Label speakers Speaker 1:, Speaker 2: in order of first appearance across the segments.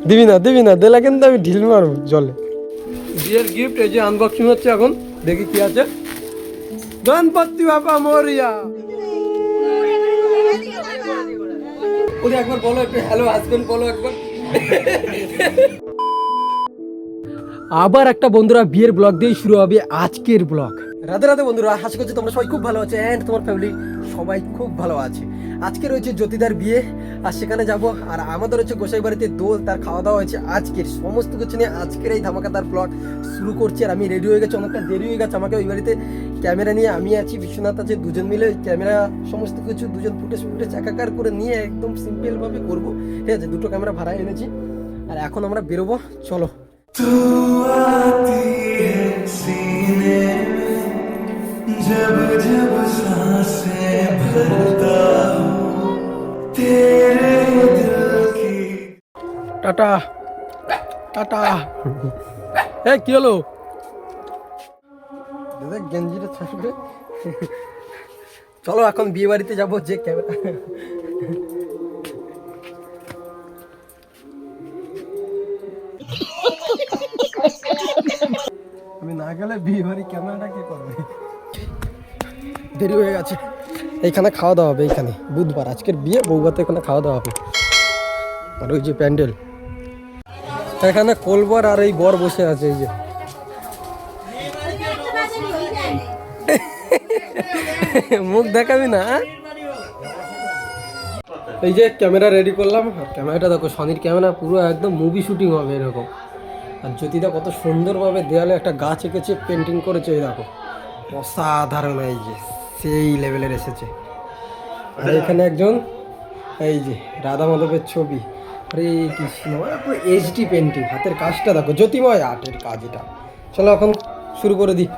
Speaker 1: দিবি না দিলে কিন্তু আমি ঢিল মারবো জলে। বিয়ের গিফট এই যে আনবক্সিং হচ্ছে এখন, দেখি কি আছে। গণপতি বাবা মোরিয়া। ওরে একবার বলো একটু হ্যালো হাজবেন্ড বলো একবার। আবার একটা বন্ধুরা বিয়ের ব্লগ দিয়ে শুরু হবে আজকের ব্লগ। রাধে রাধে বন্ধুরা, আশা করছি তোমরা সবাই খুব ভালো আছো এন্ড তোমার ফ্যামিলি সবাই খুব ভালো আছে। আজকে রয়েছে জ্যোতিদার বিয়ে আর সেখানে যাব। আর আমাদের হচ্ছে গোসাই বাড়িতে দোল, তার খাওয়া দাওয়া হয়েছে। আজকের সমস্ত কিছু নিয়ে আজকের এই ধামাকাদার ব্লগ শুরু করছি। আর আমি রেডি হয়ে গেছি, অনেকটা দেরি হয়ে গেছে আমাকে ওই বাড়িতে। ক্যামেরা নিয়ে আমি আছি, বিশ্বনাথ আছে, দুজন মিলে ক্যামেরা সমস্ত কিছু দুজন ফুটেজ একাকার করে নিয়ে একদম সিম্পলভাবে করবো। ঠিক আছে, দুটো ক্যামেরা ভাড়া এনেছি আর এখন আমরা বেরোবো, চলো।
Speaker 2: तू आती है सीने में जब जब सांसें भरता हूँ तेरे दिल की।
Speaker 1: Tata tata. এই কি হলো দাদা, গেঞ্জিটা থাকবে। চলো এখন বিয়ে বাড়িতে যাবো। যে ক্যামেরা আমি না গেলে বিয়ে বাড়ি ক্যামেরাটা কে করবে? দেরি হয়ে গেছে, এইখানে খাওয়া দাওয়া হবে। এইখানে বুধবার, আজকের বিয়ে, বউভাতে এখানে খাওয়া দাওয়া হবে। আর ওই যে প্যান্ডেল, এখানে কোলবার আর এই বর বসে আছে। এই যে মুখ দেখাবি না। এই যে ক্যামেরা রেডি করলাম। আর ক্যামেরাটা দেখো, সনির ক্যামেরা, পুরো একদম মুভি শুটিং হবে এরকম। আর জ্যোতিদা কত সুন্দরভাবে দেয়ালে একটা গাছ এঁকেছে, পেন্টিং করেছে। এই দেখো অসাধারণ, এই যে সেই লেভেলের এসেছে। আর এখানে একজন, এই যে রাধা মাধবের ছবি, হরে কৃষ্ণ, পুরো এইচডি পেন্টিং। হাতের কাজটা দেখো, জ্যোতিময় আর্টের কাজ এটা। চলো এখন শুরু করে দিই।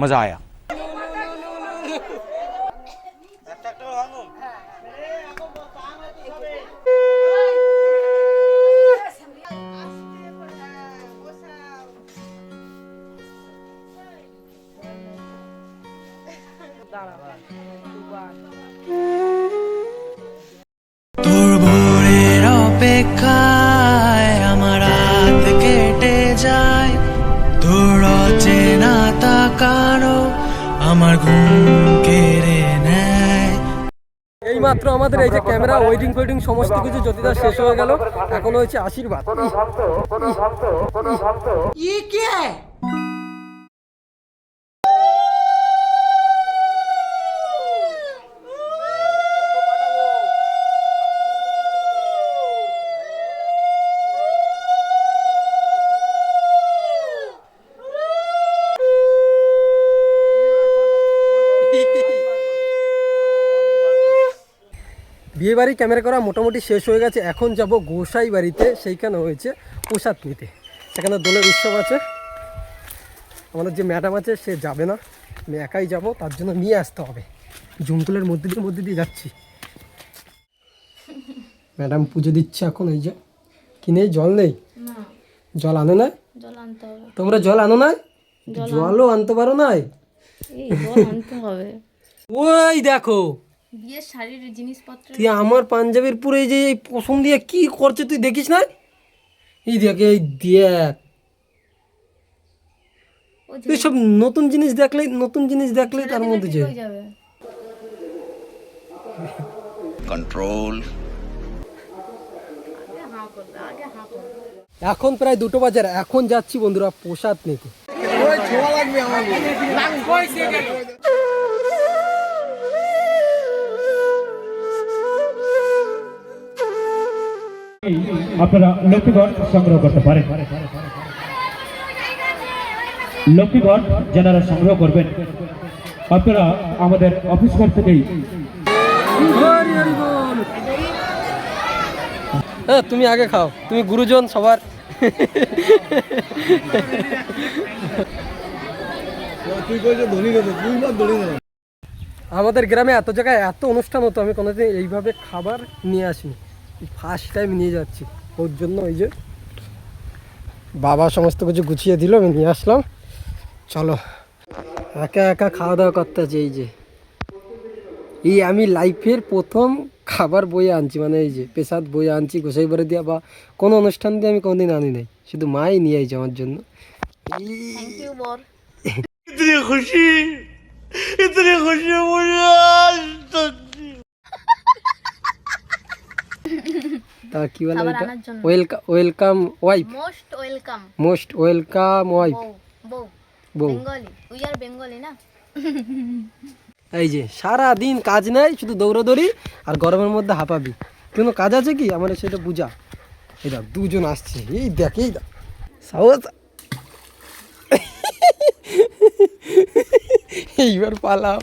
Speaker 3: मजा आया।
Speaker 2: তোর ভোরের অপেক্ষায় আমার রাত কেটে যায়, তোর অচেনা তাকানো আমার ঘুম কেড়ে নেয়।
Speaker 1: এই মাত্র আমাদের এই যে ক্যামেরা ওয়েডিং ফোয়েডিং সমস্ত কিছু জ্যোতিদা শেষ হয়ে গেল। এখন হয়েছে আশীর্বাদ। বিয়ে বাড়ি ক্যামেরা করা মোটামুটি শেষ হয়ে গেছে। এখন যাব গোসাই বাড়িতে, সেইখানে হয়েছে প্রসাদ নিতে। সেখানে দোলের উৎসব আছে। আমাদের যে ম্যাডাম আছে সে যাবে না, আমি একাই যাব, তার জন্য নিয়ে আসতে হবে। জঙ্গলের মধ্যে দিয়ে যাচ্ছি। ম্যাডাম পুজো দিচ্ছে এখন। এই যে কি নেই, জল নেই, জল আনে না? তোমরা জল আনো না? জলও আনতে পারো না? ওই দেখো
Speaker 4: বিয়ের শাড়ির জিনিসপত্র,
Speaker 1: তুই আমার পাঞ্জাবির পুরো এই যে এই পশম দিয়ে কি করছে তুই দেখিস না? এই দেখ, এই দেখ, তুই সব নতুন জিনিস দেখলেই তার মধ্যে যে
Speaker 3: कंट्रोल।
Speaker 1: এখন প্রায় 2টো বাজে। এখন যাচ্ছি বন্ধুরা প্রসাদ নিতে।
Speaker 5: আপনারা লক্ষ্মীগড় সংগ্রহ করতে পারেন। লক্ষ্মীগড় যারা সংগ্রহ করবেন আপনারা আমাদের অফিস ঘর থেকেই।
Speaker 1: হ্যাঁ তুমি আগে খাও, তুমি গুরুজন সবার। আমাদের গ্রামে এত জায়গায় এত অনুষ্ঠান হতো, আমি কোনোদিন এইভাবে খাবার নিয়ে আসিনি, ফার্স্ট টাইম নিয়ে যাচ্ছি। ওর জন্য ওই যে বাবা সমস্ত কিছু গুছিয়ে দিল, আমি নিয়ে আসলাম। চলো একা একা খাওয়া দাওয়া করতে আছে। এই আমি লাইফের প্রথম খাবার বয়ে আনছি, মানে এই যে পেশাদ বয়ে আনছি, গোসাই বাড়ি দিয়া বা কোনো অনুষ্ঠান দিয়ে আমি কোনোদিন আনি নাই, শুধু মাই নিয়ে আইছে আমার জন্য।
Speaker 4: থ্যাংক ইউ বর।
Speaker 1: তা কি বলে
Speaker 4: খাবার
Speaker 1: এটা,
Speaker 4: আনার জন্য।
Speaker 1: Welcome wife,
Speaker 4: most welcome.
Speaker 1: Most welcome wife,
Speaker 4: বউ বউ
Speaker 1: বউ।
Speaker 4: বেঙ্গলি, উই আর বেঙ্গলি না।
Speaker 1: এই যে সারা দিন কাজ নাই, শুধু দৌড়াদৌড়ি আর গরমের মধ্যে হাঁপাবি, কোনো কাজ আছে কি আমার সেটা বুঝা। এই দেখ দুজন আসছে, এই দেখ এই দেখ সাহস। এইবার পালাও।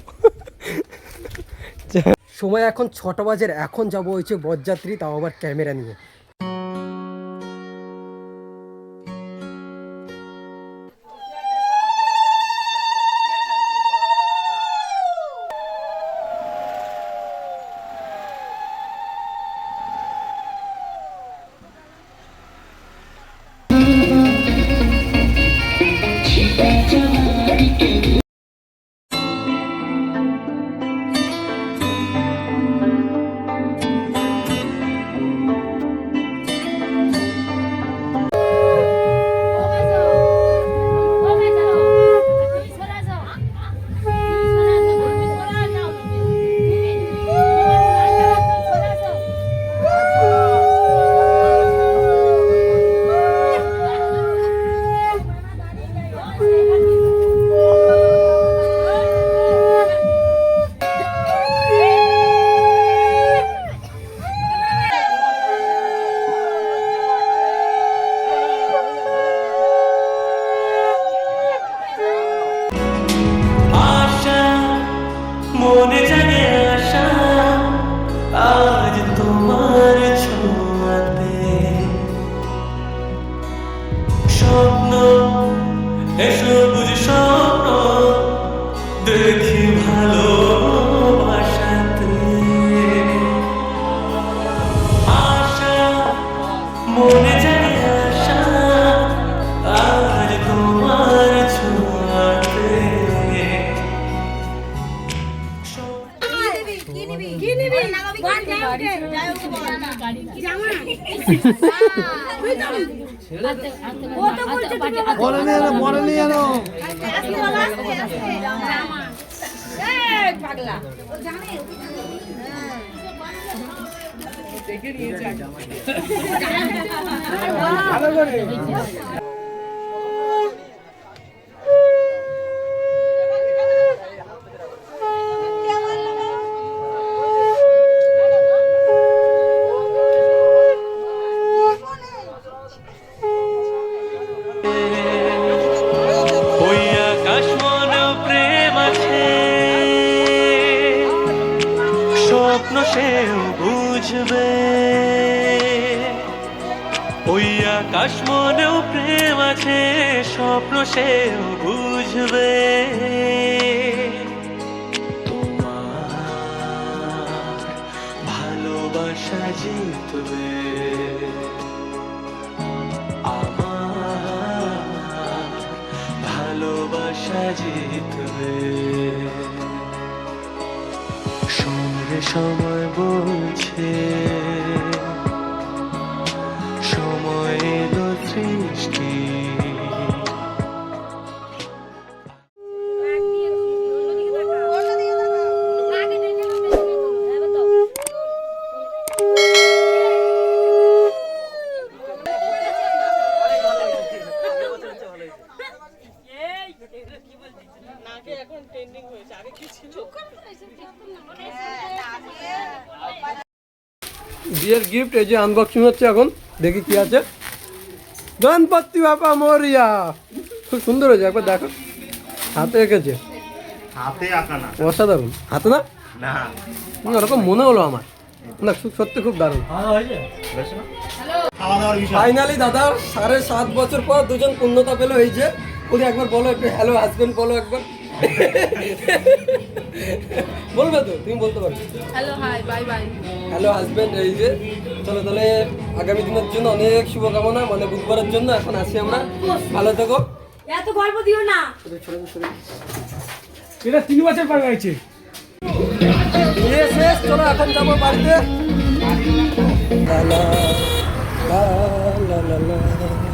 Speaker 1: সময় এখন 6টা বাজে, এখন যাবো হয়েছে বরযাত্রী, তাও আবার ক্যামেরা নিয়ে।
Speaker 2: আশা মনে জাগে আশা, আজ তোমার ছোঁয়াতে স্বপ্ন, এসো বুঝি স্বপ্ন দেখি ভালোবাসাতে। আশা মনে জাগে আশা, আজ তোমার ছোঁয়াতে ওই আকাশ মনে প্রেম আছে, স্বপ্ন সেও বুঝবে। ওই আকাশ মনেও প্রেম আছে, স্বপ্ন সেও বুঝবে। তোমার ভালোবাসা জিতবে, আমার ভালোবাসা জিতবে। সঙ্গে সময় বলছে, সময় এলো সৃষ্টি।
Speaker 1: বিয়ের গিফট এই যে আনবক্সিং হচ্ছে, এখন দেখি কি আছে। গণপতি বাবা মরিয়া, খুব সুন্দর হয়েছে, একবার দেখো, হাতে এঁকেছে,
Speaker 6: হাতে আঁকা না,
Speaker 1: অসাধারণ। হাতে না
Speaker 6: না
Speaker 1: ওরকম মনে হলো আমার, না সত্যি খুব দারুণ।
Speaker 6: খাওয়া দাওয়ার বিষয়।
Speaker 1: ফাইনালি দাদা 7.5 বছর পর দুজন পূর্ণতা পেলো, এই যে ওদের একবার বলো একটু হ্যালো হাজবেন্ড বলো একবার। বলবে তো, তুমি বলতে পারো
Speaker 7: hello hi bye bye.
Speaker 1: Hello husband. এই যে চলো তাহলে আগামী দিনের জন্য অনেক শুভকামনা, মানে বুধবারের জন্য। এখন আসি আমরা, ভালো থেকো।
Speaker 7: এত গল্প দিও না।
Speaker 5: এটা 3 বছর পর হয়েছে।
Speaker 1: শেষ, চলো এখন যাবো বাড়িতে। লা লা লা লা লা লা।